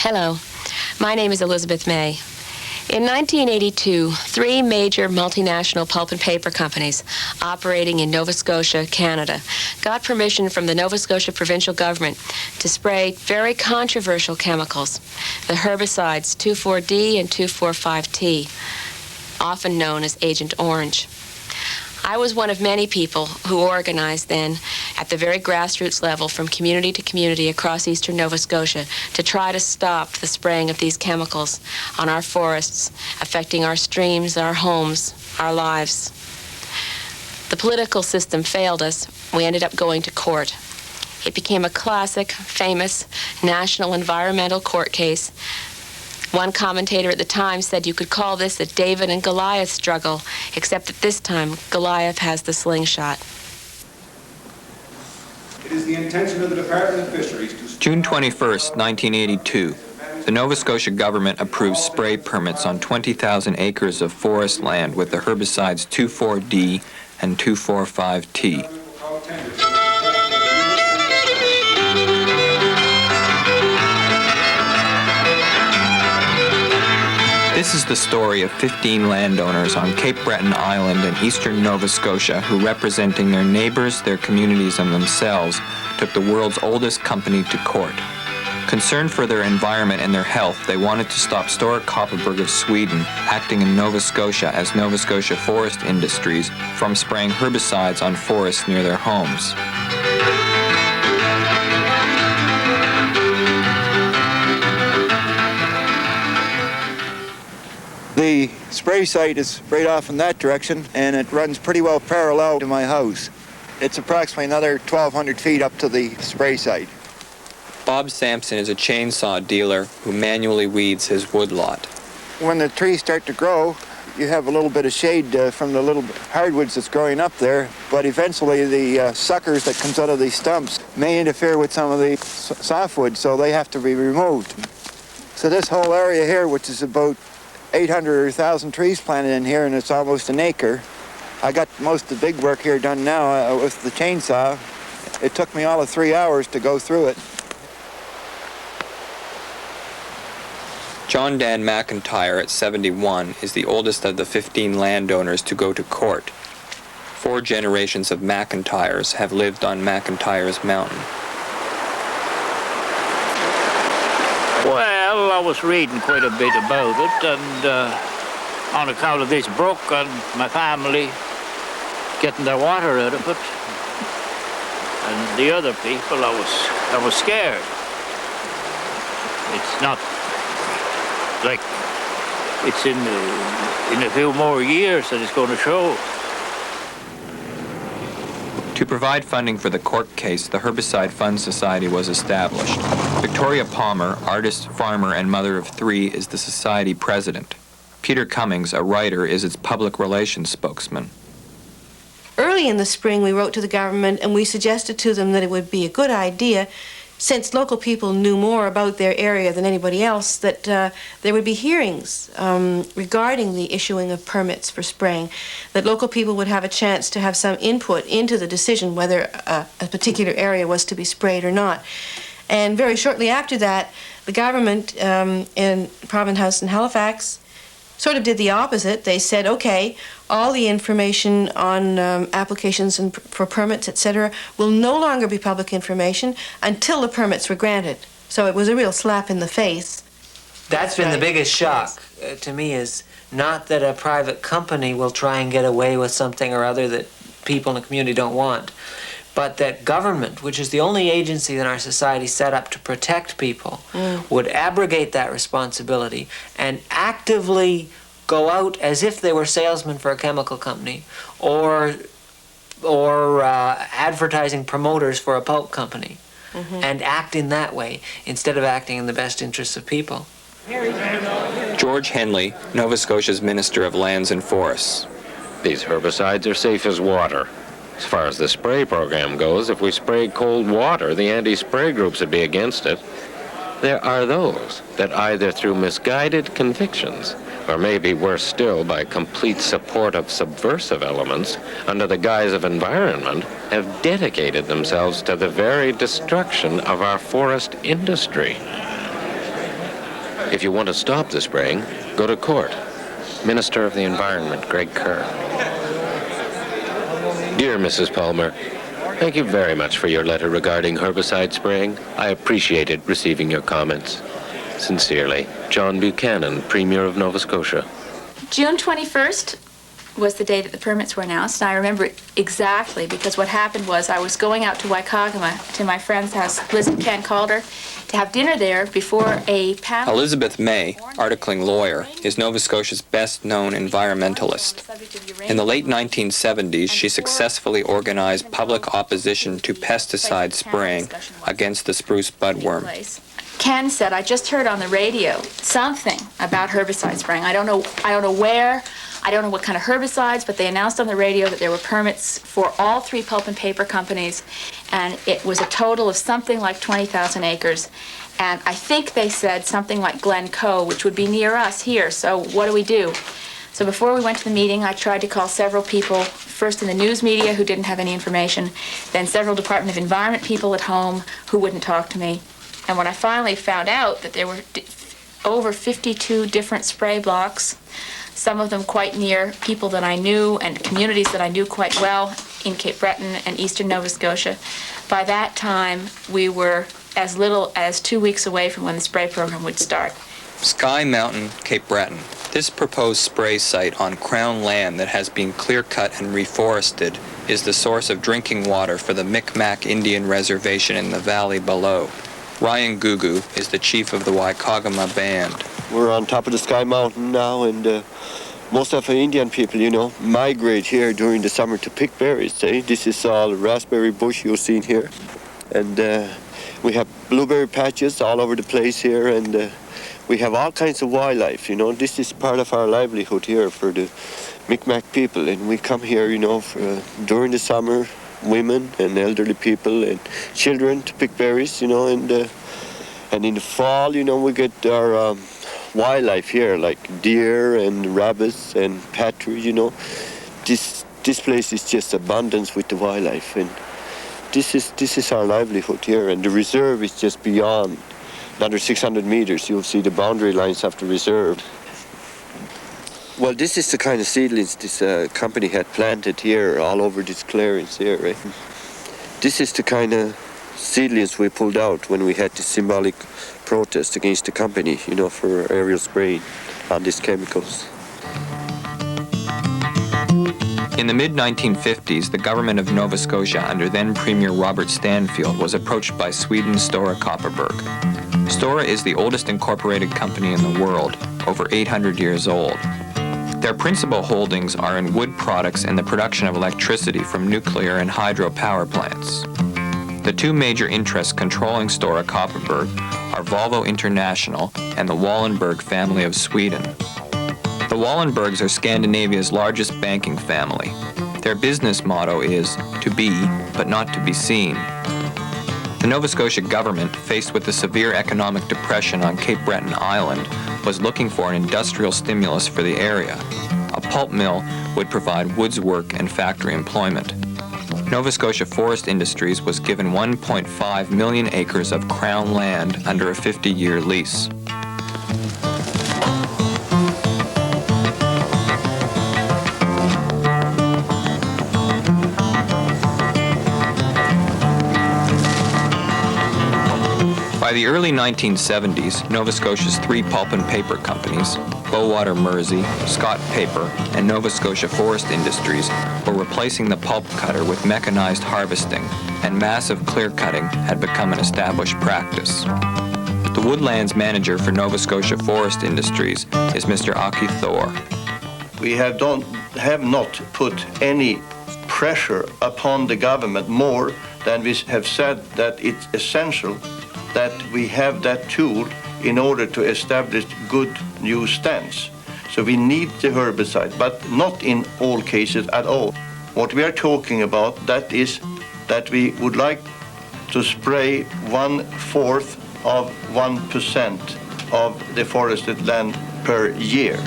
Hello, my name is Elizabeth May. In 1982, three major multinational pulp and paper companies operating in Nova Scotia, Canada, got permission from the Nova Scotia provincial government to spray very controversial chemicals, the herbicides 2,4-D and 2,4,5-T, often known as Agent Orange. I was one of many people who organized then at the very grassroots level from community to community across eastern Nova Scotia to try to stop the spraying of these chemicals on our forests, affecting our streams, our homes, our lives. The political system failed us. We ended up going to court. It became a classic, famous national environmental court case. One commentator at the time said you could call this a David and Goliath struggle, except that this time Goliath has the slingshot. It is the intention of the Department of Fisheries to... June 21st, 1982. The Nova Scotia government approves spray permits on 20,000 acres of forest land with the herbicides 2,4-D and 2,4,5-T. This is the story of 15 landowners on Cape Breton Island in eastern Nova Scotia who, representing their neighbors, their communities, and themselves, took the world's oldest company to court. Concerned for their environment and their health, they wanted to stop Stora Kopparberg of Sweden, acting in Nova Scotia as Nova Scotia Forest Industries, from spraying herbicides on forests near their homes. The spray site is right off in that direction, and it runs pretty well parallel to my house. It's approximately another 1,200 feet up to the spray site. Bob Sampson is a chainsaw dealer who manually weeds his woodlot. When the trees start to grow, you have a little bit of shade from the little hardwoods that's growing up there, but eventually the suckers that comes out of these stumps may interfere with some of the softwood, so they have to be removed. So this whole area here, which is about 800 or 1,000 trees planted in here, and it's almost an acre. I got most of the big work here done now with the chainsaw. It took me all of 3 hours to go through it. John Dan McIntyre, at 71, is the oldest of the 15 landowners to go to court. 4 generations of McIntyres have lived on McIntyre's Mountain. Well, I was reading quite a bit about it, and on account of this brook and my family getting their water out of it, and the other people, I was scared. It's not like it's in a few more years that it's going to show. To provide funding for the court case, the Herbicide Fund Society was established. Victoria Palmer, artist, farmer, and mother of 3, is the society president. Peter Cummings, a writer, is its public relations spokesman. Early in the spring, we wrote to the government and we suggested to them that it would be a good idea, since local people knew more about their area than anybody else, that there would be hearings regarding the issuing of permits for spraying, that local people would have a chance to have some input into the decision whether a particular area was to be sprayed or not. And very shortly after that, the government in Province House in Halifax sort of did the opposite. They said, okay, all the information on applications and for permits, etc., will no longer be public information until the permits were granted. So it was a real slap in the face. That's been the biggest shock to me, is not that a private company will try and get away with something or other that people in the community don't want, but that government, which is the only agency in our society set up to protect people, would abrogate that responsibility and actively go out as if they were salesmen for a chemical company or advertising promoters for a pulp company, and act in that way instead of acting in the best interests of people. George Henley, Nova Scotia's Minister of Lands and Forests. These herbicides are safe as water. As far as the spray program goes, if we sprayed cold water, the anti-spray groups would be against it. There are those that either through misguided convictions, or maybe worse still by complete support of subversive elements under the guise of environment, have dedicated themselves to the very destruction of our forest industry. If you want to stop the spraying, go to court. Minister of the Environment, Greg Kerr. Dear Mrs. Palmer, thank you very much for your letter regarding herbicide spraying. I appreciated receiving your comments. Sincerely, John Buchanan, Premier of Nova Scotia. June 21st was the day that the permits were announced, and I remember it exactly because what happened was I was going out to Waikagama to my friend's house, Liz and Ken Calder, to have dinner there before a panel. Elizabeth May, articling lawyer, is Nova Scotia's best-known environmentalist. In the late 1970s, she successfully organized public opposition to pesticide spraying against the spruce budworm. Ken said, I just heard on the radio something about herbicide spraying. I don't know where, I don't know what kind of herbicides, but they announced on the radio that there were permits for all 3 pulp and paper companies, and it was a total of something like 20,000 acres. And I think they said something like Glen Coe, which would be near us here, so what do we do? So before we went to the meeting, I tried to call several people, first in the news media who didn't have any information, then several Department of Environment people at home who wouldn't talk to me. And when I finally found out that there were over 52 different spray blocks, some of them quite near people that I knew and communities that I knew quite well in Cape Breton and eastern Nova Scotia, by that time we were as little as 2 weeks away from when the spray program would start. Sky Mountain, Cape Breton. This proposed spray site on Crown land that has been clear-cut and reforested is the source of drinking water for the Micmac Indian Reservation in the valley below. Ryan Gugu is the chief of the Waikagama Band. We're on top of the Sky Mountain now, and most of the Indian people, migrate here during the summer to pick berries. Eh? This is all raspberry bush you've seen here. And we have blueberry patches all over the place here, and we have all kinds of wildlife. This is part of our livelihood here for the Micmac people, and we come here, during the summer, women and elderly people and children to pick berries, and in the fall, we get our wildlife here, like deer and rabbits and partridge, This place is just abundance with the wildlife, and this is our livelihood here, and the reserve is just beyond another 600 meters. You'll see the boundary lines of the reserve. Well, this is the kind of seedlings this company had planted here, all over these clearings here, right? This is the kind of seedlings we pulled out when we had the symbolic protest against the company, for aerial spraying on these chemicals. In the mid-1950s, the government of Nova Scotia under then Premier Robert Stanfield was approached by Sweden's Stora Kopparberg. Stora is the oldest incorporated company in the world, over 800 years old. Their principal holdings are in wood products and the production of electricity from nuclear and hydro power plants. The 2 major interests controlling Stora Kopparberg are Volvo International and the Wallenberg family of Sweden. The Wallenbergs are Scandinavia's largest banking family. Their business motto is, to be, but not to be seen. The Nova Scotia government, faced with the severe economic depression on Cape Breton Island, was looking for an industrial stimulus for the area. A pulp mill would provide woods work and factory employment. Nova Scotia Forest Industries was given 1.5 million acres of Crown land under a 50-year lease. By the early 1970s, Nova Scotia's 3 pulp and paper companies, Bowater Mersey, Scott Paper, and Nova Scotia Forest Industries, were replacing the pulp cutter with mechanized harvesting, and massive clear cutting had become an established practice. The Woodlands manager for Nova Scotia Forest Industries is Mr. Aki Thor. We have not put any pressure upon the government more than we have said that it's essential that we have that tool in order to establish good new stands. So we need the herbicide, but not in all cases at all. What we are talking about, that is that we would like to spray 1/4 of 1% of the forested land per year.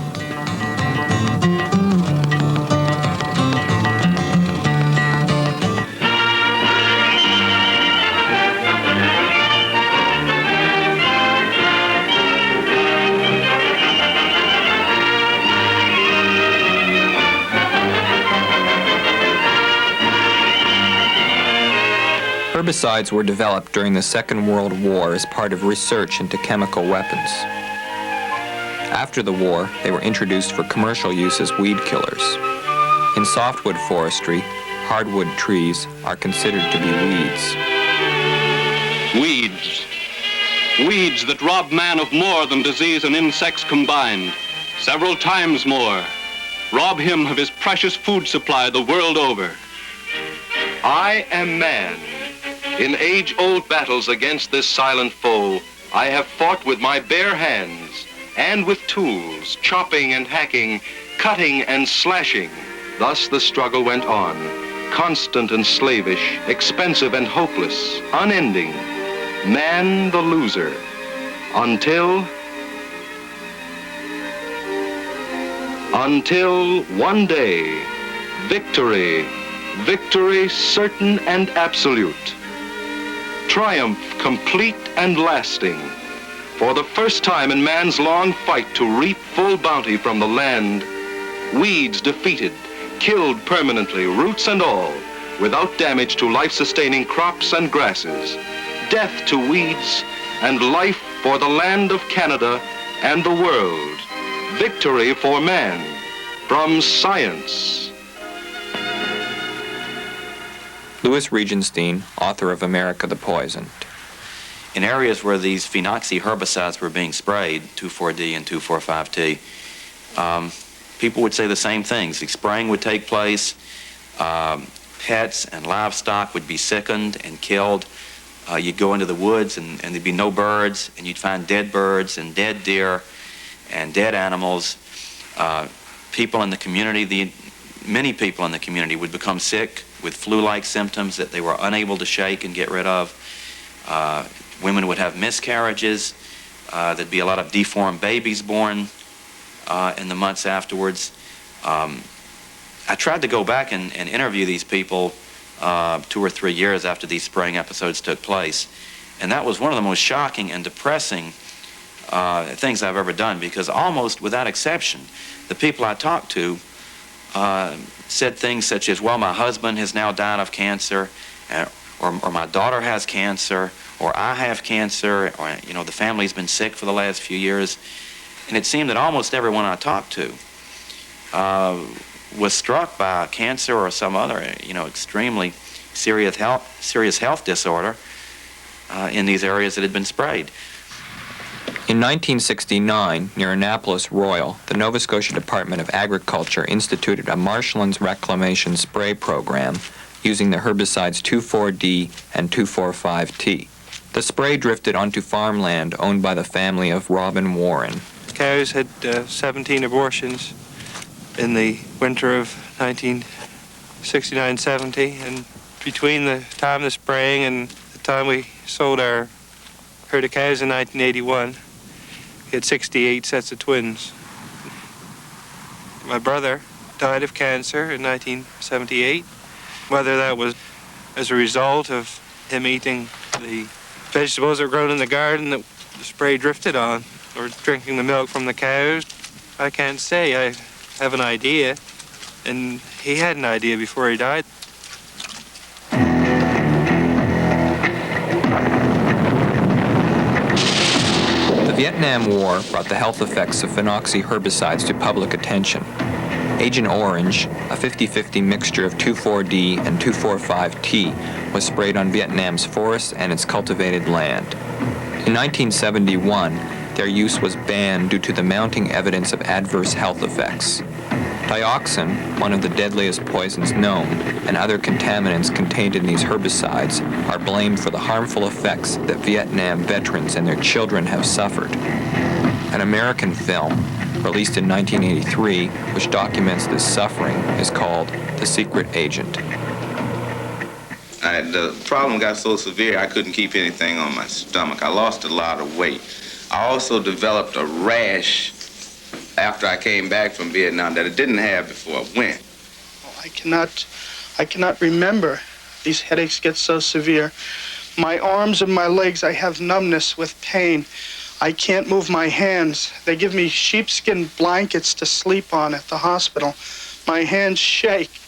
Herbicides were developed during the Second World War as part of research into chemical weapons. After the war, they were introduced for commercial use as weed killers. In softwood forestry, hardwood trees are considered to be weeds. Weeds. Weeds that rob man of more than disease and insects combined, several times more. Rob him of his precious food supply the world over. I am man. In age-old battles against this silent foe, I have fought with my bare hands and with tools, chopping and hacking, cutting and slashing. Thus the struggle went on, constant and slavish, expensive and hopeless, unending. Man the loser, until one day, victory, victory certain and absolute. Triumph complete and lasting. For the first time in man's long fight to reap full bounty from the land, weeds defeated, killed permanently, roots and all, without damage to life-sustaining crops and grasses. Death to weeds and life for the land of Canada and the world. Victory for man from science. Louis Regenstein, author of America the Poisoned. In areas where these phenoxy herbicides were being sprayed, 2,4-D and 2,4,5-T, people would say the same things. The spraying would take place, pets and livestock would be sickened and killed. You'd go into the woods and there'd be no birds, and you'd find dead birds and dead deer and dead animals. People in the community, many people in the community would become sick with flu-like symptoms that they were unable to shake and get rid of. Women would have miscarriages. There'd be a lot of deformed babies born in the months afterwards. I tried to go back and interview these people 2 or 3 years after these spraying episodes took place. And that was one of the most shocking and depressing things I've ever done, because almost without exception, the people I talked to said things such as, well, my husband has now died of cancer, or my daughter has cancer, or I have cancer, or, you know, the family's been sick for the last few years. And it seemed that almost everyone I talked to was struck by cancer or some other, you know, extremely serious health disorder in these areas that had been sprayed. In 1969, near Annapolis Royal, the Nova Scotia Department of Agriculture instituted a marshlands reclamation spray program using the herbicides 2,4-D and 2,4,5-T. The spray drifted onto farmland owned by the family of Robin Warren. Cows had 17 abortions in the winter of 1969-70, and between the time of the spraying and the time we sold our herd of cows in 1981, we had 68 sets of twins. My brother died of cancer in 1978. Whether that was as a result of him eating the vegetables that were grown in the garden that the spray drifted on, or drinking the milk from the cows, I can't say. I have an idea, and he had an idea before he died. The Vietnam War brought the health effects of phenoxy herbicides to public attention. Agent Orange, a 50-50 mixture of 2,4-D and 2,4,5-T, was sprayed on Vietnam's forests and its cultivated land. In 1971, their use was banned due to the mounting evidence of adverse health effects. Dioxin, one of the deadliest poisons known, and other contaminants contained in these herbicides are blamed for the harmful effects that Vietnam veterans and their children have suffered. An American film, released in 1983, which documents this suffering, is called The Secret Agent. The problem got so severe I couldn't keep anything on my stomach. I lost a lot of weight. I also developed a rash after I came back from Vietnam that I didn't have before I went. I cannot remember. These headaches get so severe. My arms and my legs, I have numbness with pain. I can't move my hands. They give me sheepskin blankets to sleep on at the hospital. My hands shake.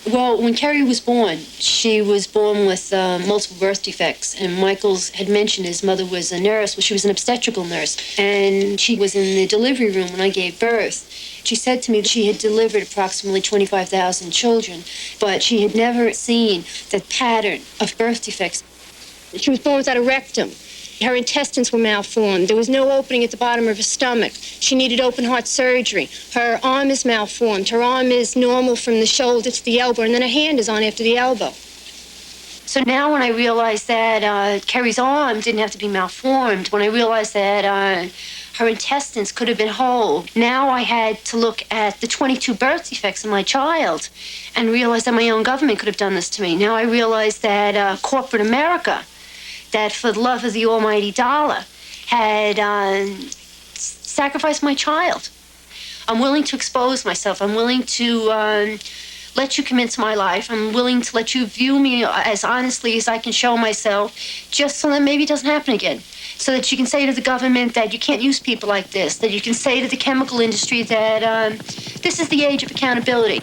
Well, when Carrie was born, she was born with multiple birth defects, and Michael's had mentioned his mother was a nurse. Well, she was an obstetrical nurse, and she was in the delivery room when I gave birth. She said to me that she had delivered approximately 25,000 children, but she had never seen the pattern of birth defects. She was born without a rectum. Her intestines were malformed. There was no opening at the bottom of her stomach. She needed open heart surgery. Her arm is malformed. Her arm is normal from the shoulder to the elbow, and then her hand is on after the elbow. So now when I realized that Carrie's arm didn't have to be malformed, when I realized that her intestines could have been whole, now I had to look at the 22 birth defects in my child and realize that my own government could have done this to me. Now I realize that corporate America, that for the love of the almighty dollar, had sacrificed my child. I'm willing to expose myself. I'm willing to let you come into my life. I'm willing to let you view me as honestly as I can show myself, just so that maybe it doesn't happen again. So that you can say to the government that you can't use people like this, that you can say to the chemical industry that this is the age of accountability.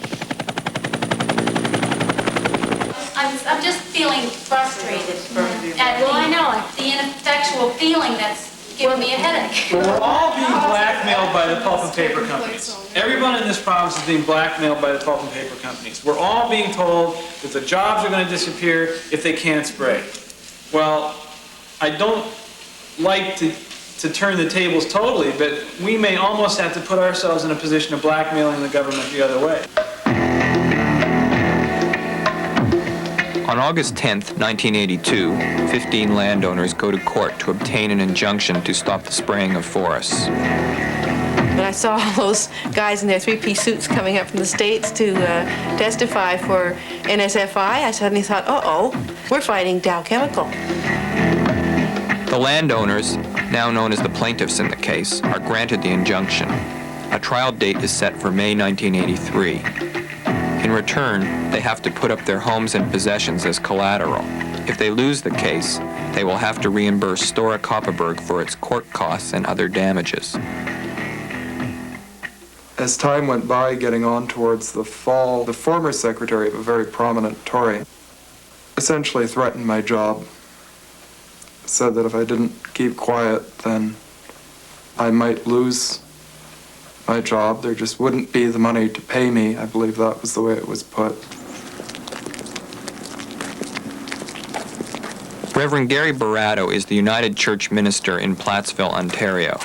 I'm just feeling frustrated. Well, I know, the ineffectual feeling that's giving me a headache. We're all being blackmailed by the pulp and paper companies. Everyone in this province is being blackmailed by the pulp and paper companies. We're all being told that the jobs are going to disappear if they can't spray. Well, I don't like to turn the tables totally, but we may almost have to put ourselves in a position of blackmailing the government the other way. On August 10th, 1982, 15 landowners go to court to obtain an injunction to stop the spraying of forests. When I saw all those guys in their three-piece suits coming up from the States to testify for NSFI, I suddenly thought, uh-oh, we're fighting Dow Chemical. The landowners, now known as the plaintiffs in the case, are granted the injunction. A trial date is set for May 1983. In return, they have to put up their homes and possessions as collateral. If they lose the case, they will have to reimburse Stora Kopparberg for its court costs and other damages. As time went by, getting on towards the fall, the former secretary of a very prominent Tory essentially threatened my job. Said that if I didn't keep quiet, then I might lose my job. There just wouldn't be the money to pay me. I believe that was the way it was put. Reverend Gary Barato is the United Church minister in Plattsville, Ontario.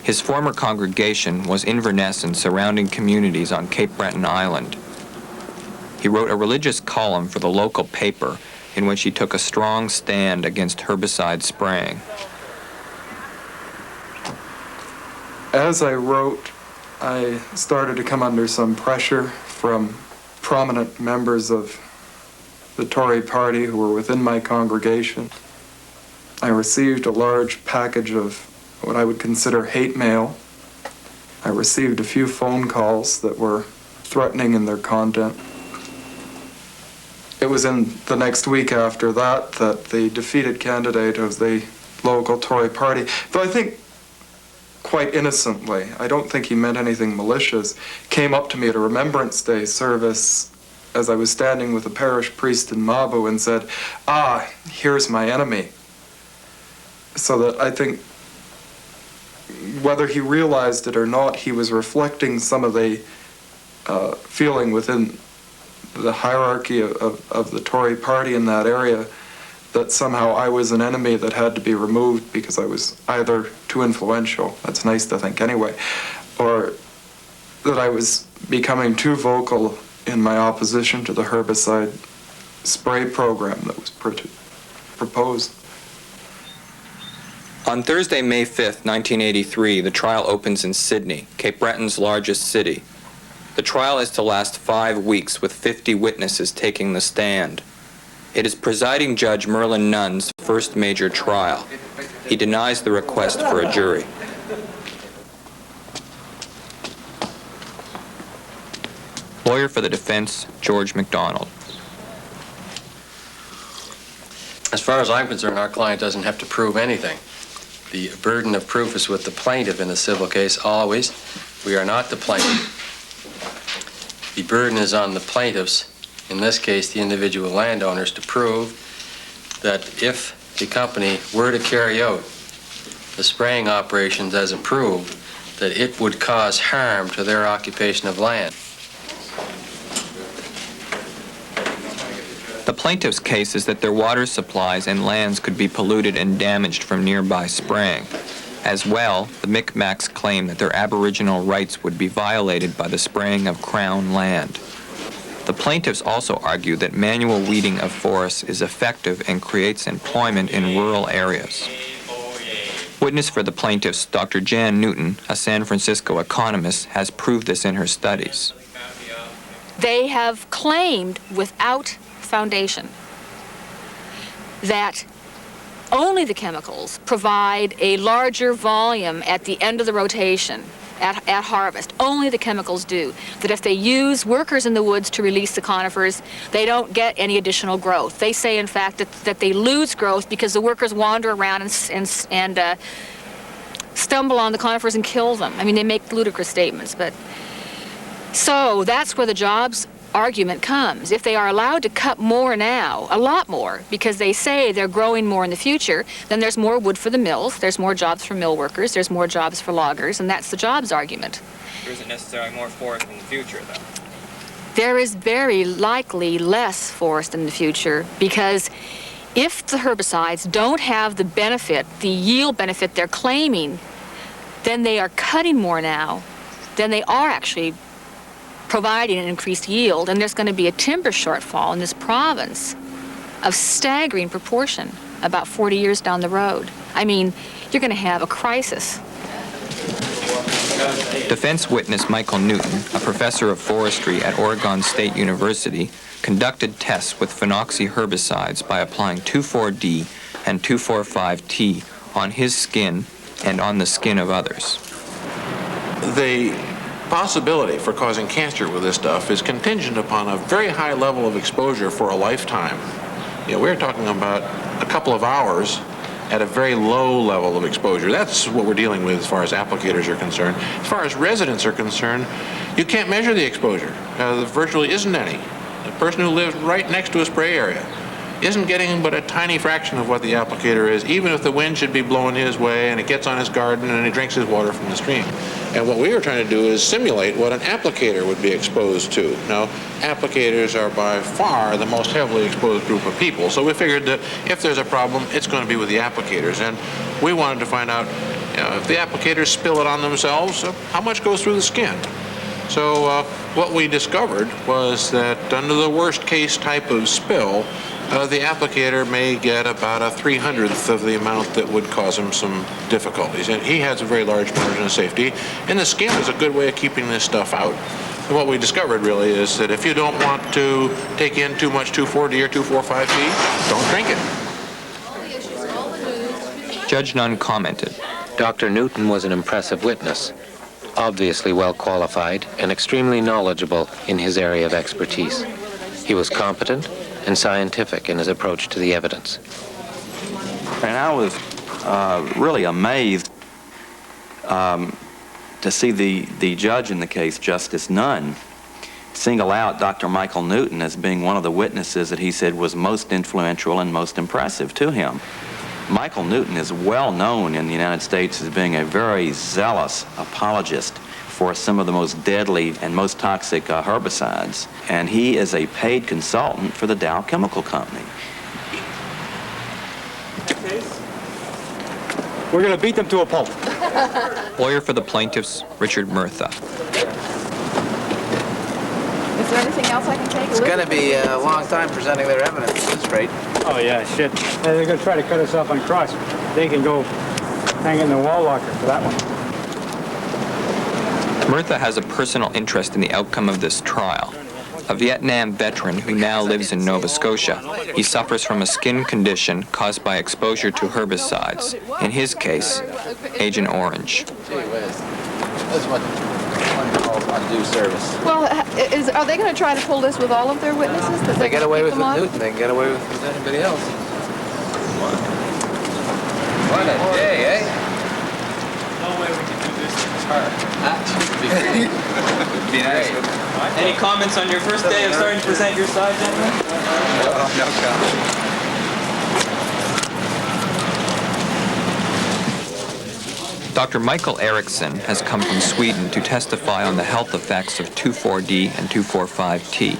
His former congregation was Inverness and surrounding communities on Cape Breton Island. He wrote a religious column for the local paper in which he took a strong stand against herbicide spraying. As I wrote, I started to come under some pressure from prominent members of the Tory party who were within my congregation. I received a large package of what I would consider hate mail. I received a few phone calls that were threatening in their content. It was in the next week after that that the defeated candidate of the local Tory party, though I think quite innocently, I don't think he meant anything malicious, came up to me at a Remembrance Day service as I was standing with a parish priest in Mabu and said, "Ah, here's my enemy." So that I think whether he realized it or not, he was reflecting some of the feeling within the hierarchy of the Tory party in that area that somehow I was an enemy that had to be removed because I was either too influential, that's nice to think anyway, or that I was becoming too vocal in my opposition to the herbicide spray program that was proposed. On Thursday, May 5th, 1983, the trial opens in Sydney, Cape Breton's largest city. The trial is to last 5 weeks with 50 witnesses taking the stand. It is presiding Judge Merlin Nunn's first major trial. He denies the request for a jury. Lawyer for the defense, George MacDonald. As far as I'm concerned, our client doesn't have to prove anything. The burden of proof is with the plaintiff in a civil case always. We are not the plaintiff. The burden is on the plaintiffs in this case the individual landowners, to prove that if the company were to carry out the spraying operations as approved, that it would cause harm to their occupation of land. The plaintiff's case is that their water supplies and lands could be polluted and damaged from nearby spraying. As well, the Micmacs claim that their Aboriginal rights would be violated by the spraying of Crown land. The plaintiffs also argue that manual weeding of forests is effective and creates employment in rural areas. Witness for the plaintiffs, Dr. Jan Newton, a San Francisco economist, has proved this in her studies. They have claimed without foundation that only the chemicals provide a larger volume at the end of the rotation, at harvest. Only the chemicals do. That if they use workers in the woods to release the conifers, they don't get any additional growth. They say, in fact, that they lose growth because the workers wander around and stumble on the conifers and kill them. I mean, they make ludicrous statements, but... So that's where the jobs argument comes. If they are allowed to cut more now, a lot more, because they say they're growing more in the future, then there's more wood for the mills, there's more jobs for mill workers, there's more jobs for loggers, and that's the jobs argument. There isn't necessarily more forest in the future, though. There is very likely less forest in the future, because if the herbicides don't have the benefit, the yield benefit they're claiming, then they are cutting more now than they are actually providing an increased yield, and there's going to be a timber shortfall in this province of staggering proportion about 40 years down the road. I mean, you're going to have a crisis. Defense witness Michael Newton, a professor of forestry at Oregon State University, conducted tests with phenoxy herbicides by applying 2,4-D and 2,4,5-T on his skin and on the skin of others. The possibility for causing cancer with this stuff is contingent upon a very high level of exposure for a lifetime. You know, we're talking about a couple of hours at a very low level of exposure. That's what we're dealing with as far as applicators are concerned. As far as residents are concerned, you can't measure the exposure. There virtually isn't any. The person who lives right next to a spray area isn't getting but a tiny fraction of what the applicator is, even if the wind should be blowing his way and it gets on his garden and he drinks his water from the stream. And what we were trying to do is simulate what an applicator would be exposed to. Now, applicators are by far the most heavily exposed group of people, so we figured that if there's a problem, it's going to be with the applicators. And we wanted to find out, you know, if the applicators spill it on themselves, how much goes through the skin? So what we discovered was that under the worst case type of spill, the applicator may get about a 300th of the amount that would cause him some difficulties. And he has a very large margin of safety, and the skin is a good way of keeping this stuff out. And what we discovered really is that if you don't want to take in too much 2,4-D or 2,4,5-T, don't drink it. Judge Nunn commented. Dr. Newton was an impressive witness, obviously well qualified and extremely knowledgeable in his area of expertise. He was competent and scientific in his approach to the evidence. And I was really amazed to see the judge in the case, Justice Nunn, single out Dr. Michael Newton as being one of the witnesses that he said was most influential and most impressive to him. Michael Newton is well known in the United States as being a very zealous apologist for some of the most deadly and most toxic herbicides. And he is a paid consultant for the Dow Chemical Company. We're going to beat them to a pulp. Lawyer for the plaintiffs, Richard Murtha. Is there anything else I can take? It's going to be a long time presenting their evidence at this rate. Oh, yeah, shit. They're going to try to cut us off on cross. They can go hang in the wall locker for that one. Murtha has a personal interest in the outcome of this trial. A Vietnam veteran who now lives in Nova Scotia, he suffers from a skin condition caused by exposure to herbicides. In his case, Agent Orange. That's what one calls undue service. Well, are they going to try to pull this with all of their witnesses? If they get away with Newton, they can get away with anybody else. What a day, eh? No way we can do this. Be nice. Any comments on your first day of starting to present your side, gentlemen? No comment. Dr. Michael Eriksson has come from Sweden to testify on the health effects of 2,4-D and 2,4,5-T.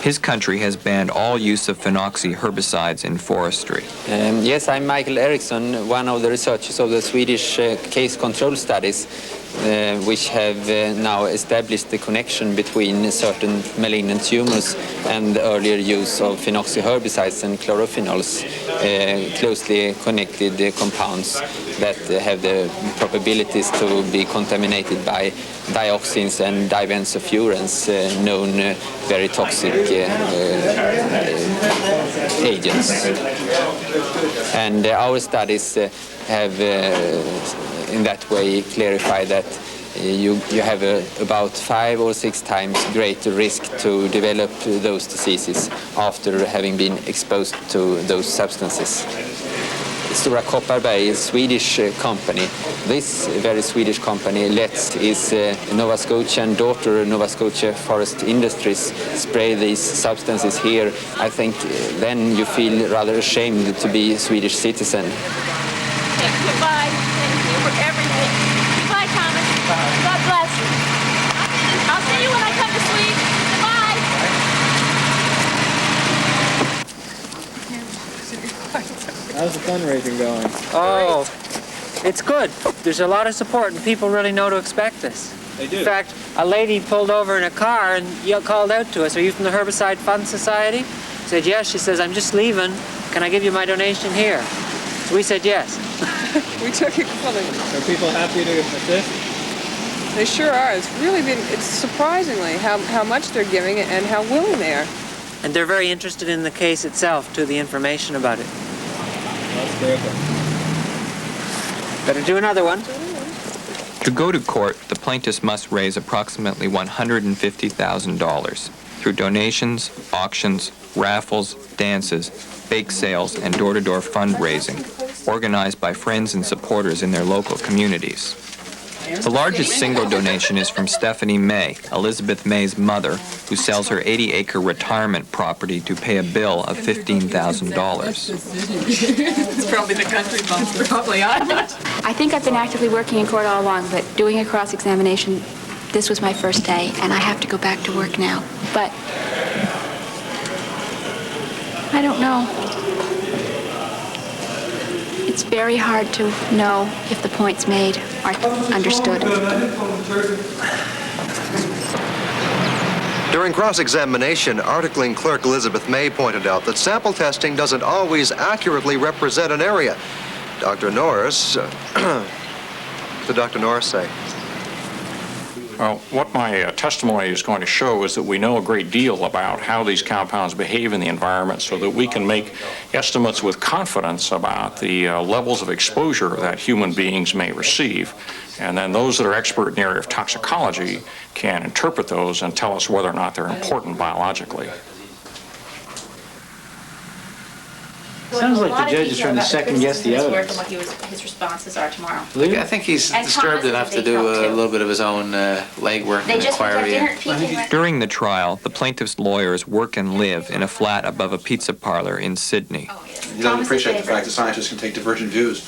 His country has banned all use of phenoxy herbicides in forestry. Yes, I'm Michael Eriksson, one of the researchers of the Swedish case control studies, which have now established the connection between certain malignant tumors and the earlier use of phenoxy herbicides and chlorophenols, closely connected compounds that have the probabilities to be contaminated by dioxins and dibenzofurans, known very toxic agents. And our studies have in that way clarify that you have about 5 or 6 times greater risk to develop those diseases after having been exposed to those substances. Stora Kopparberg is a Swedish company. This very Swedish company, Let's, is Nova Scotia and daughter Nova Scotia Forest Industries spray these substances here. I think then you feel rather ashamed to be a Swedish citizen. Goodbye. Thank you for everything. Goodbye, Thomas. God bless you. I'll see you when I come to Sweden. Goodbye. How's the fundraising going? Oh, it's good. There's a lot of support, and people really know to expect this. They do. In fact, a lady pulled over in a car and called out to us, "Are you from the Herbicide Fund Society?" I said, "Yes." She says, "I'm just leaving. Can I give you my donation here?" So we said yes. We took it fully. Are people happy to assist? They sure are. It's surprisingly how much they're giving and how willing they are. And they're very interested in the case itself, too, the information about it. That's terrific. Better do another one. To go to court, the plaintiffs must raise approximately $150,000 through donations, auctions, raffles, dances, bake sales, and door-to-door fundraising, organized by friends and supporters in their local communities. The largest single donation is from Stephanie May, Elizabeth May's mother, who sells her 80-acre retirement property to pay a bill of $15,000. It's probably the country bumps. Probably I'm not. I think I've been actively working in court all along, but doing a cross-examination, this was my first day, and I have to go back to work now. But I don't know. It's very hard to know if the points made are understood. During cross-examination, articling clerk Elizabeth May pointed out that sample testing doesn't always accurately represent an area. Dr. Norris, what did Dr. Norris say? Well, what my testimony is going to show is that we know a great deal about how these compounds behave in the environment so that we can make estimates with confidence about the levels of exposure that human beings may receive. And then those that are expert in the area of toxicology can interpret those and tell us whether or not they're important biologically. Sounds like the judge is trying to second-guess the evidence. What his responses are tomorrow. I think he's disturbed enough to do a little bit of his own legwork and inquiry. During the trial, the plaintiff's lawyers work and live in a flat above a pizza parlor in Sydney. He doesn't appreciate the fact that scientists can take divergent views.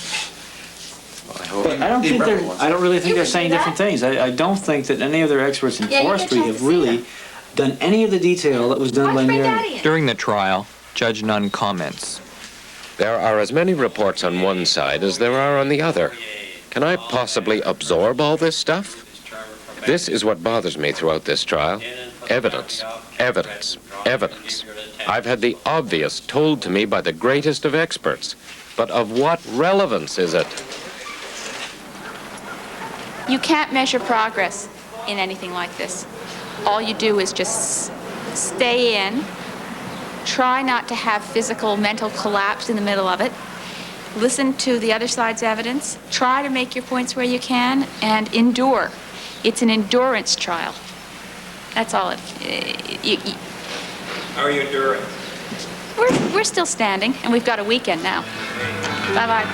But I don't really think they're saying different things. I don't think that any of their experts in forestry have really done any of the detail that was done by Neal. During the trial, Judge Nunn comments. There are as many reports on one side as there are on the other. Can I possibly absorb all this stuff? This is what bothers me throughout this trial. Evidence, evidence, evidence. I've had the obvious told to me by the greatest of experts. But of what relevance is it? You can't measure progress in anything like this. All you do is just stay in, try not to have physical, mental collapse in the middle of it, listen to the other side's evidence, try to make your points where you can, and endure. It's an endurance trial. That's all How are you enduring? We're still standing, and we've got a weekend now. Bye-bye.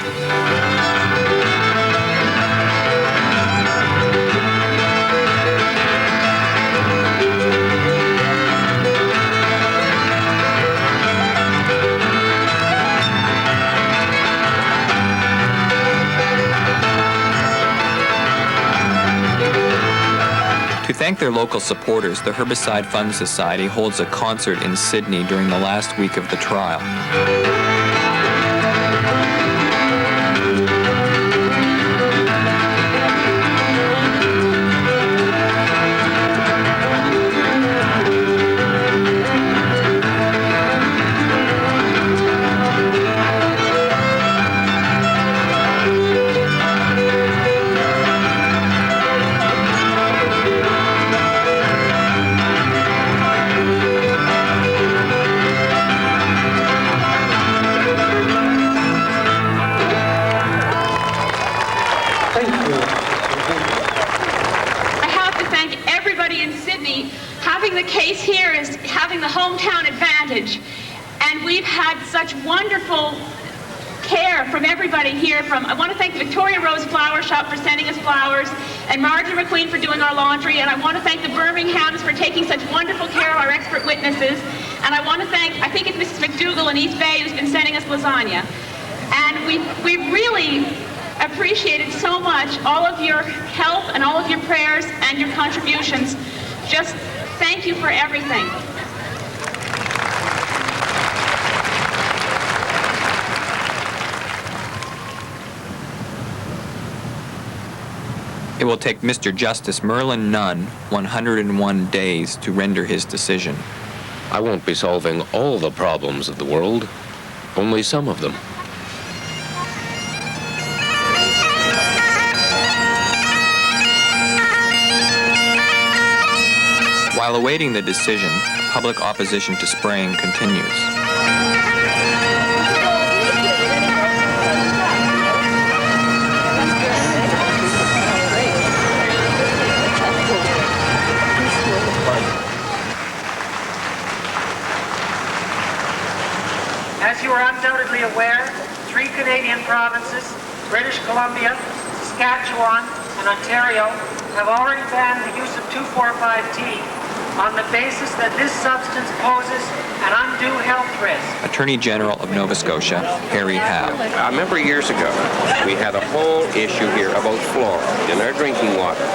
thank their local supporters, the Herbicide Fund Society holds a concert in Sydney during the last week of the trial. Having the case here is having the hometown advantage, and we've had such wonderful care from everybody here. I want to thank the Victoria Rose Flower Shop for sending us flowers, and Marjorie McQueen for doing our laundry, and I want to thank the Birminghams for taking such wonderful care of our expert witnesses, and I want to thank, I think it's Mrs. McDougall in East Bay who's been sending us lasagna. And we really appreciated so much all of your help and all of your prayers and your contributions. Just thank you for everything. It will take Mr. Justice Merlin Nunn 101 days to render his decision. I won't be solving all the problems of the world, only some of them. While awaiting the decision, public opposition to spraying continues. As you are undoubtedly aware, 3 Canadian provinces, British Columbia, Saskatchewan, and Ontario, have already banned the use of 2,4,5-T on the basis that this substance poses an undue health risk. Attorney General of Nova Scotia, Harry Howe. I remember years ago, we had a whole issue here about fluoride in our drinking water.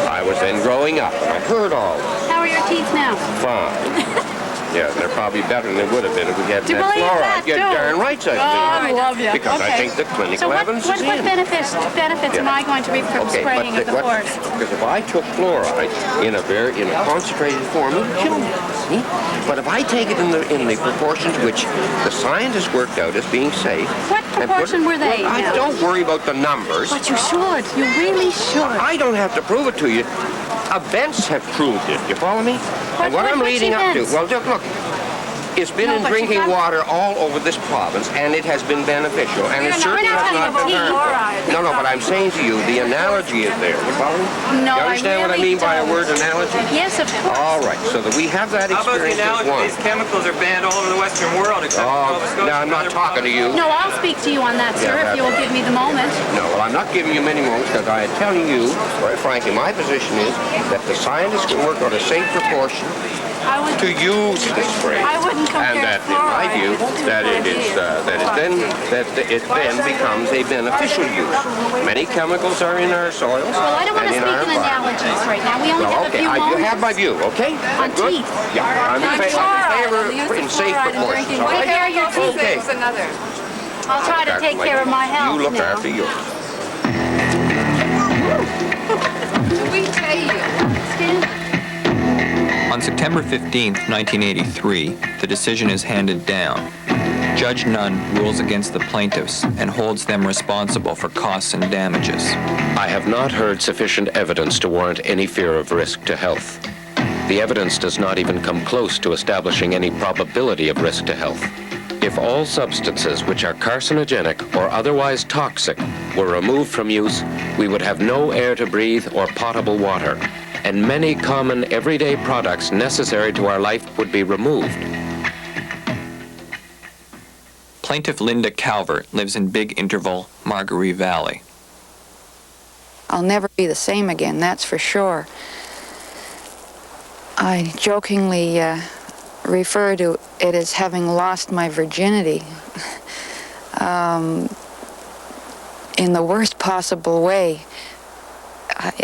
I was then growing up, and I heard all this. How are your teeth now? Fine. Yeah, they're probably better than they would have been if we hadn't Do you had believe fluoride. that, You're too? darn right I do. I love you. Because I Okay. think the clinical So what evidence is in. benefits am I going to reap from spraying of the forest? Because if I took fluoride in a concentrated form, it would kill me. See? But if I take it in the proportions which the scientists worked out as being safe. What proportion were they? Well, I don't worry about the numbers. But you should. You really should. I don't have to prove it to you. Events have proved it. You follow me? And what I'm leading up to, well, look. It's been in drinking water all over this province, and it has been beneficial, and it certainly has not been harmful. No, but I'm saying to you, the analogy is there. You follow me? No, you understand what I mean by a word analogy? Yes, of course. All right, so that we have that How about the experience as analogy? one. These chemicals are banned all over the Western world except for Nova Scotia. Now, I'm not talking to you. No, I'll speak to you on that, sir, if you will give me the moment. No, well, I'm not giving you many moments because I am telling you, quite frankly, my position is that the scientists can work out a safe proportion to use the spray, I wouldn't compare and that, in my view, that it then becomes a beneficial use. Many chemicals are in our soils. Well, I don't want to and in speak our in environment. analogies right now. We only have a few You moments. have my view, okay? On Good? teeth. Yeah, I'm in favor in safe proportions. All right? Take care of your teeth. Okay. I'll try to take care of my health. You look now. after yours. We tell you. On September 15, 1983, the decision is handed down. Judge Nunn rules against the plaintiffs and holds them responsible for costs and damages. I have not heard sufficient evidence to warrant any fear of risk to health. The evidence does not even come close to establishing any probability of risk to health. If all substances which are carcinogenic or otherwise toxic were removed from use, we would have no air to breathe or potable water, and many common everyday products necessary to our life would be removed. Plaintiff Linda Calvert lives in Big Interval, Margaree Valley. I'll never be the same again, that's for sure. I jokingly refer to it as having lost my virginity in the worst possible way.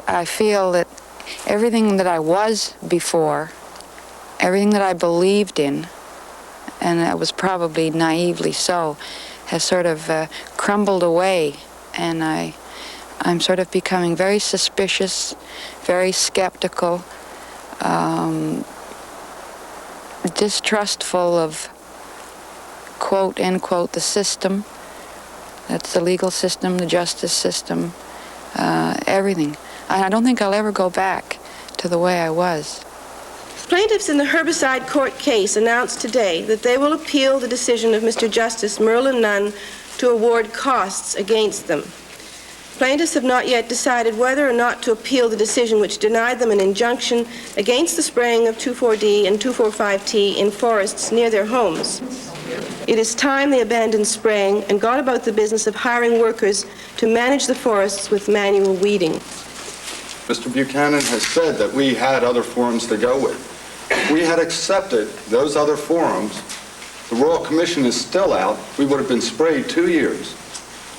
I feel that everything that I was before, everything that I believed in, and I was probably naively so, has sort of crumbled away, and I'm sort of becoming very suspicious, very skeptical, distrustful of, quote, end quote, the system. That's the legal system, the justice system, everything. I don't think I'll ever go back to the way I was. Plaintiffs in the herbicide court case announced today that they will appeal the decision of Mr. Justice Merlin Nunn to award costs against them. Plaintiffs have not yet decided whether or not to appeal the decision which denied them an injunction against the spraying of 2,4-D and 2,4,5-T in forests near their homes. It is time they abandoned spraying and got about the business of hiring workers to manage the forests with manual weeding. Mr. Buchanan has said that we had other forums to go with. If we had accepted those other forums, the Royal Commission is still out. We would have been sprayed 2 years.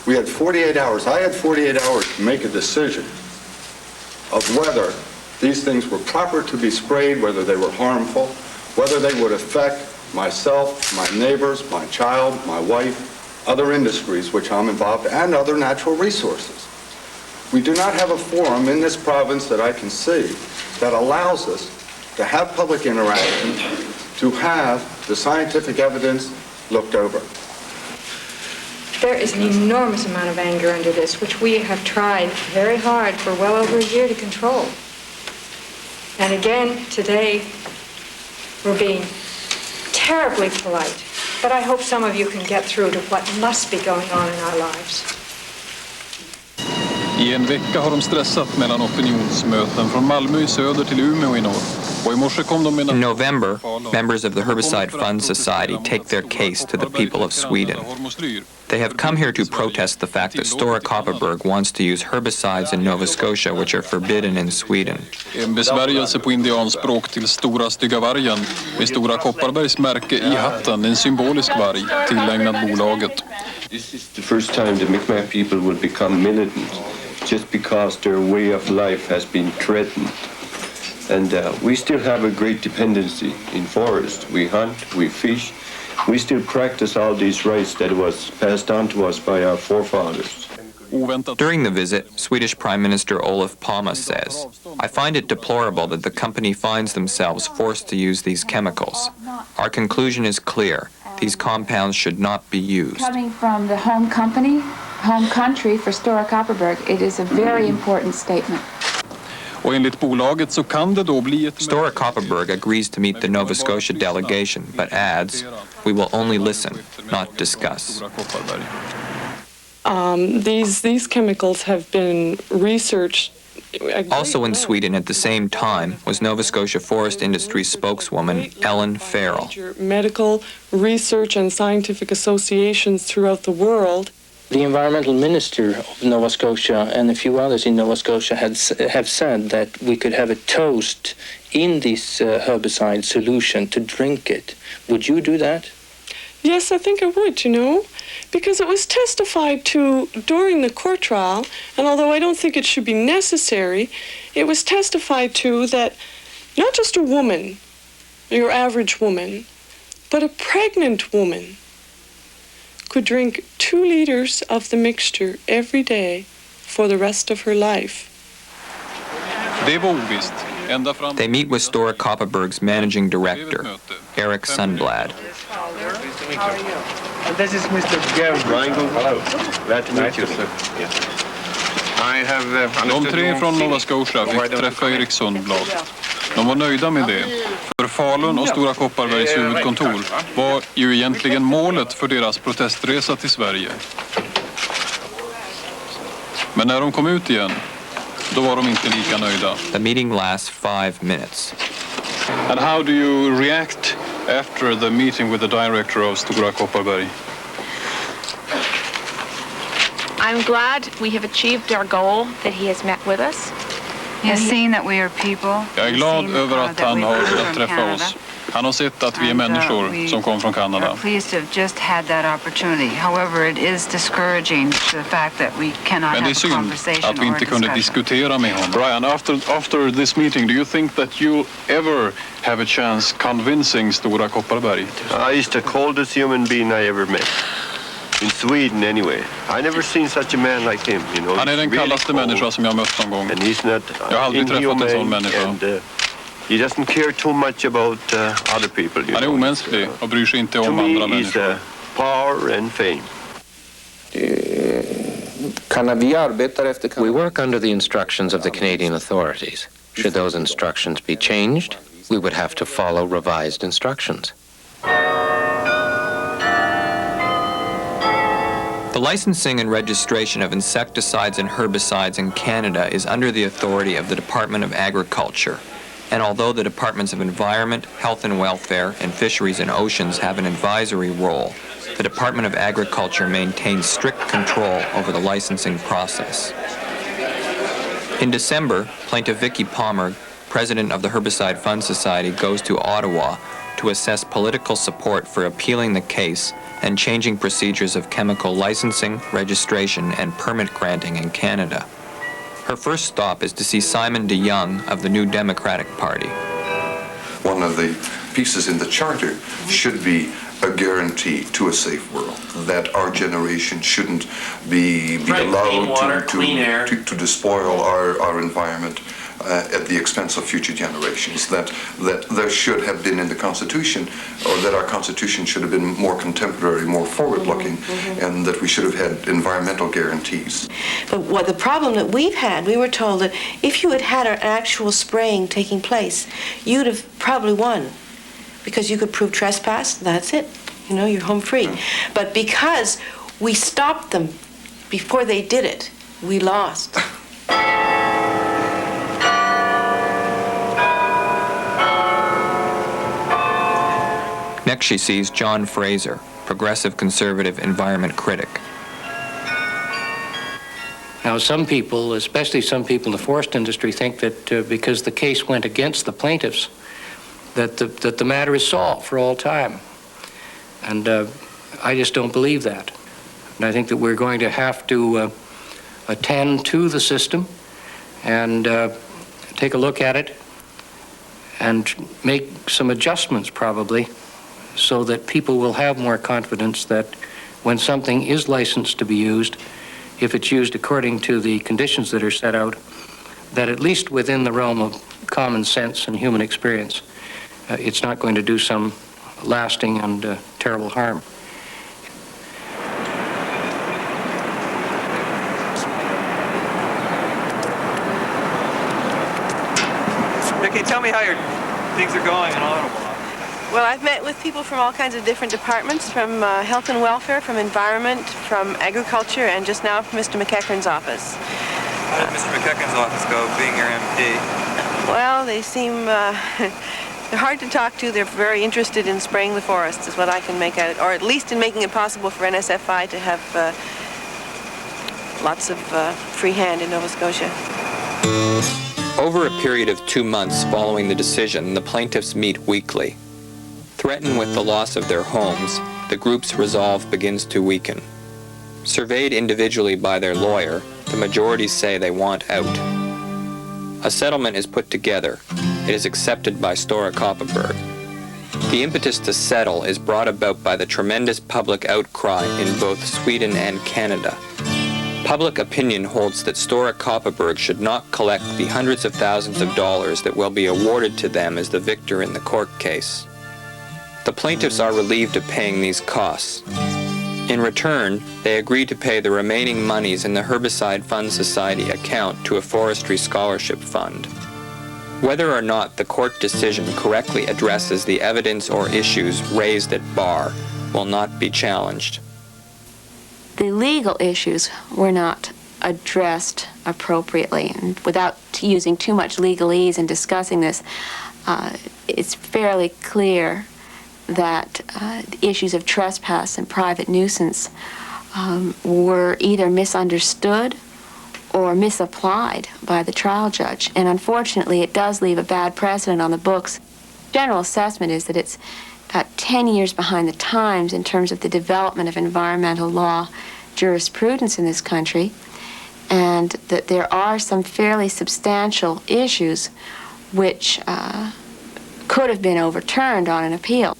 We had 48 hours. I had 48 hours to make a decision of whether these things were proper to be sprayed, whether they were harmful, whether they would affect myself, my neighbors, my child, my wife, other industries which I'm involved in, and other natural resources. We do not have a forum in this province that I can see that allows us to have public interaction, to have the scientific evidence looked over. There is an enormous amount of anger under this, which we have tried very hard for well over a year to control. And again, today, we're being terribly polite, but I hope some of you can get through to what must be going on in our lives. I en vecka har de stressat mellan opinionsmöten från Malmö i söder till Umeå i norr. Och i morse kom de med... In November, members of the Herbicide Fund Society take their case to the people of Sweden. They have come here to protest the fact that Stora Kopparberg wants to use herbicides in Nova Scotia which are forbidden in Sweden. En besvärjelse på indianspråk till Stora stygga vargen med Stora Kopparbergs märke i hatten, en symbolisk varg tillägnad bolaget. This is the first time the Mi'kmaq people will become militant just because their way of life has been threatened. And we still have a great dependency in forest. We hunt, we fish. We still practice all these rights that was passed on to us by our forefathers. During the visit, Swedish Prime Minister Olof Palme says, "I find it deplorable that the company finds themselves forced to use these chemicals. Our conclusion is clear. These compounds should not be used." Coming from the home company, home country for Stora Kopparberg, it is a very important statement. Och enligt bolaget så kan det då bli ett... Stora Kopparberg agrees to meet the Nova Scotia delegation, but adds, "We will only listen, not discuss." These chemicals have been researched. Also in Sweden at the same time was Nova Scotia forest industry spokeswoman Ellen Farrell. Medical research and scientific associations throughout the world. The environmental minister of Nova Scotia and a few others in Nova Scotia have said that we could have a toast in this herbicide solution to drink it. Would you do that? Yes, I think I would, you know, because it was testified to during the court trial, and although I don't think it should be necessary, it was testified to that not just a woman, your average woman, but a pregnant woman could drink 2 liters of the mixture every day for the rest of her life. They meet with Stora Kopparberg's managing director, Eric Sundblad. How are you? This is Mr. Gary. Hello. Glad to meet you, sir. Yes. I have De tre från Nova Scotia fick träffa Erik Sundblad. De var nöjda med det. För Falun och Stora Kopparbergs huvudkontor var ju egentligen målet för deras protestresa till Sverige. Men när de kom ut igen, då var de inte lika nöjda. The meeting lasts 5 minutes. And how do you react after the meeting with the director of Stora Kopparberg? I'm glad we have achieved our goal, that he has met with us. He has seen that we are people. Jag är glad över att han har velat träffa oss. Han har sett att vi är människor som kom från Kanada. We're pleased to have just had that opportunity. However, it is discouraging the fact that we cannot Men det have är a synd conversation att vi or inte kunde discussion. diskutera med honom. Brian, after this meeting, do you think that you'll ever have a chance convincing Stora Kopparberg? He's the coldest human being I ever met. In Sweden anyway. I never seen such a man like him, you know. Han är den kallaste människa som jag mött någon gång. And he's not Jag har aldrig träffat en sån människa. and he doesn't care too much about other people. Han är omänsklig och bryr sig inte om andra människor. Power and fame. We work under the instructions of the Canadian authorities. Should those instructions be changed, we would have to follow revised instructions. The licensing and registration of insecticides and herbicides in Canada is under the authority of the Department of Agriculture, and although the Departments of Environment, Health and Welfare, and Fisheries and Oceans have an advisory role, the Department of Agriculture maintains strict control over the licensing process. In December, plaintiff Vicky Palmer, president of the Herbicide Fund Society, goes to Ottawa to assess political support for appealing the case and changing procedures of chemical licensing, registration, and permit granting in Canada. Her first stop is to see Simon de Young of the New Democratic Party. One of the pieces in the charter should be a guarantee to a safe world, that our generation shouldn't be allowed clean water, clean air. to despoil our environment at the expense of future generations, that there should have been in the Constitution, or that our Constitution should have been more contemporary, more forward-looking, and that we should have had environmental guarantees. But what the problem that we've had, we were told that if you had had an actual spraying taking place, you'd have probably won, because you could prove trespass, that's it. You know, you're home free. But because we stopped them before they did it, we lost. Next she sees John Fraser, progressive conservative environment critic. Now, some people, especially some people in the forest industry, think that because the case went against the plaintiffs, that the matter is solved for all time. And I just don't believe that. And I think that we're going to have to attend to the system and take a look at it and make some adjustments probably, so that people will have more confidence that when something is licensed to be used, if it's used according to the conditions that are set out, that at least within the realm of common sense and human experience, it's not going to do some lasting and terrible harm. Vicki, tell me how your things are going in Ottawa. Well, I've met with people from all kinds of different departments, from health and welfare, from environment, from agriculture, and just now from Mr. McEachran's office. How did Mr. McEachran's office go, being your MP? Well, they seem, they're hard to talk to. They're very interested in spraying the forests, is what I can make out of it, or at least in making it possible for NSFI to have lots of free hand in Nova Scotia. Over a period of 2 months following the decision, the plaintiffs meet weekly. Threatened with the loss of their homes, the group's resolve begins to weaken. Surveyed individually by their lawyer, the majority say they want out. A settlement is put together. It is accepted by Stora Kopparberg. The impetus to settle is brought about by the tremendous public outcry in both Sweden and Canada. Public opinion holds that Stora Kopparberg should not collect the hundreds of thousands of dollars that will be awarded to them as the victor in the court case. The plaintiffs are relieved of paying these costs. In return, they agree to pay the remaining monies in the Herbicide Fund Society account to a forestry scholarship fund. Whether or not the court decision correctly addresses the evidence or issues raised at bar will not be challenged. The legal issues were not addressed appropriately, and without using too much legalese in discussing this, it's fairly clear that the issues of trespass and private nuisance were either misunderstood or misapplied by the trial judge. And unfortunately, it does leave a bad precedent on the books. General assessment is that it's about 10 years behind the times in terms of the development of environmental law jurisprudence in this country, and that there are some fairly substantial issues which could have been overturned on an appeal.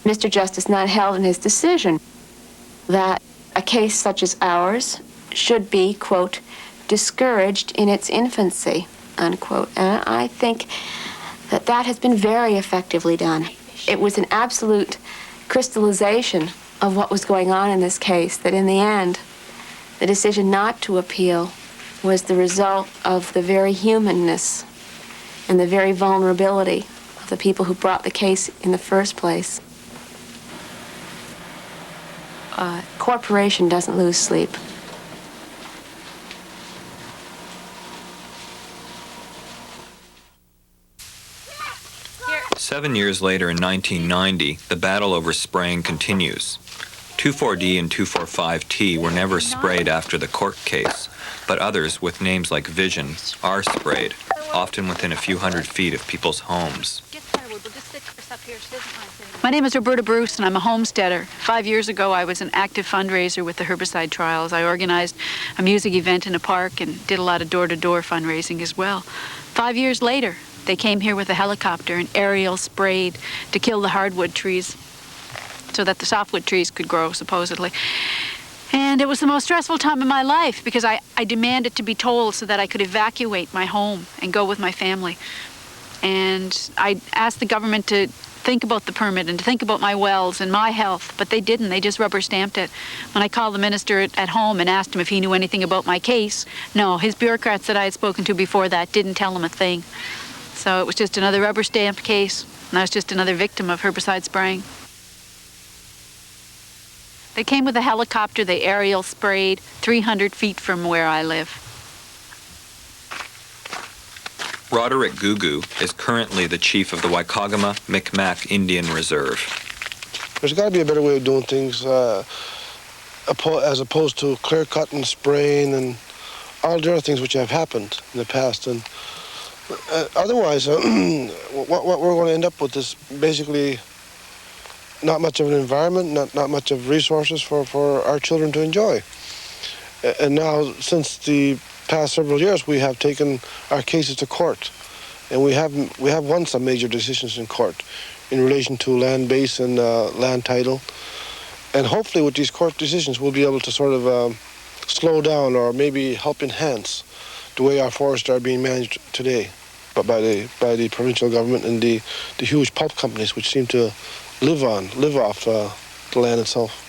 Mr. Justice Nunn held in his decision that a case such as ours should be, quote, discouraged in its infancy, unquote. And I think that that has been very effectively done. It was an absolute crystallization of what was going on in this case, that in the end, the decision not to appeal was the result of the very humanness and the very vulnerability of the people who brought the case in the first place. Corporation doesn't lose sleep. Seven years later, in 1990, the battle over spraying continues. 2,4-D and 2,4,5-T were never sprayed after the court case, but others with names like Vision are sprayed, often within a few hundred feet of people's homes. My name is Roberta Bruce, and I'm a homesteader. 5 years ago, I was an active fundraiser with the Herbicide Trials. I organized a music event in a park and did a lot of door-to-door fundraising as well. 5 years later, they came here with a helicopter and aerial sprayed to kill the hardwood trees so that the softwood trees could grow, supposedly. And it was the most stressful time of my life because I demanded to be told so that I could evacuate my home and go with my family. And I asked the government to think about the permit and to think about my wells and my health, but they didn't. They just rubber stamped it. When I called the minister at home and asked him if he knew anything about my case, no, his bureaucrats that I had spoken to before that didn't tell him a thing. So it was just another rubber stamped case, and I was just another victim of herbicide spraying. They came with a helicopter, they aerial sprayed 300 feet from where I live. Roderick Gugu is currently the chief of the Waikagama Micmac Indian Reserve. There's got to be a better way of doing things as opposed to clear cutting, spraying, and all the other things which have happened in the past. And otherwise, what we're going to end up with is basically not much of an environment, not much of resources for our children to enjoy. And now, since the past several years, we have taken our cases to court, and we have won some major decisions in court in relation to land base and land title. And hopefully, with these court decisions, we'll be able to sort of slow down or maybe help enhance the way our forests are being managed today, but by the provincial government and the huge pulp companies which seem to live off the land itself.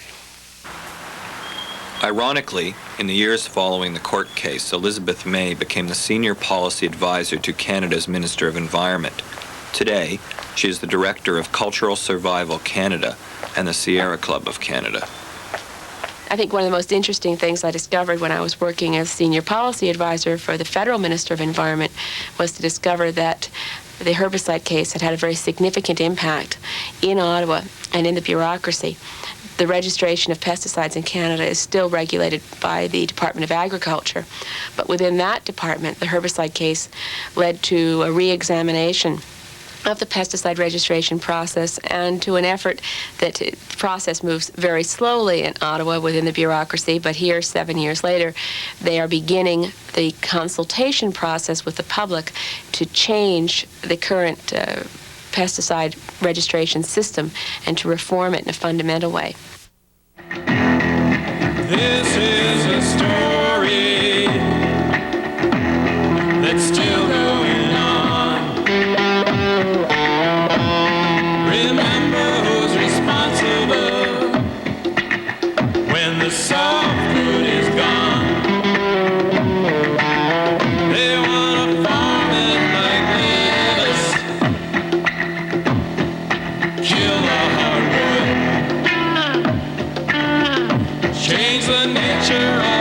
Ironically, in the years following the court case, Elizabeth May became the senior policy advisor to Canada's Minister of Environment. Today, she is the director of Cultural Survival Canada and the Sierra Club of Canada. I think one of the most interesting things I discovered when I was working as senior policy advisor for the federal Minister of Environment was to discover that the herbicide case had a very significant impact in Ottawa and in the bureaucracy. The registration of pesticides in Canada is still regulated by the Department of Agriculture, but within that department, the herbicide case led to a re-examination of the pesticide registration process and to an effort that the process moves very slowly in Ottawa within the bureaucracy, but here, 7 years later, they are beginning the consultation process with the public to change the current pesticide registration system and to reform it in a fundamental way. This is a story that's still going on. Remember who's responsible when the softwood is gone. They want to farm it like this, kill the hardwood, change the nature of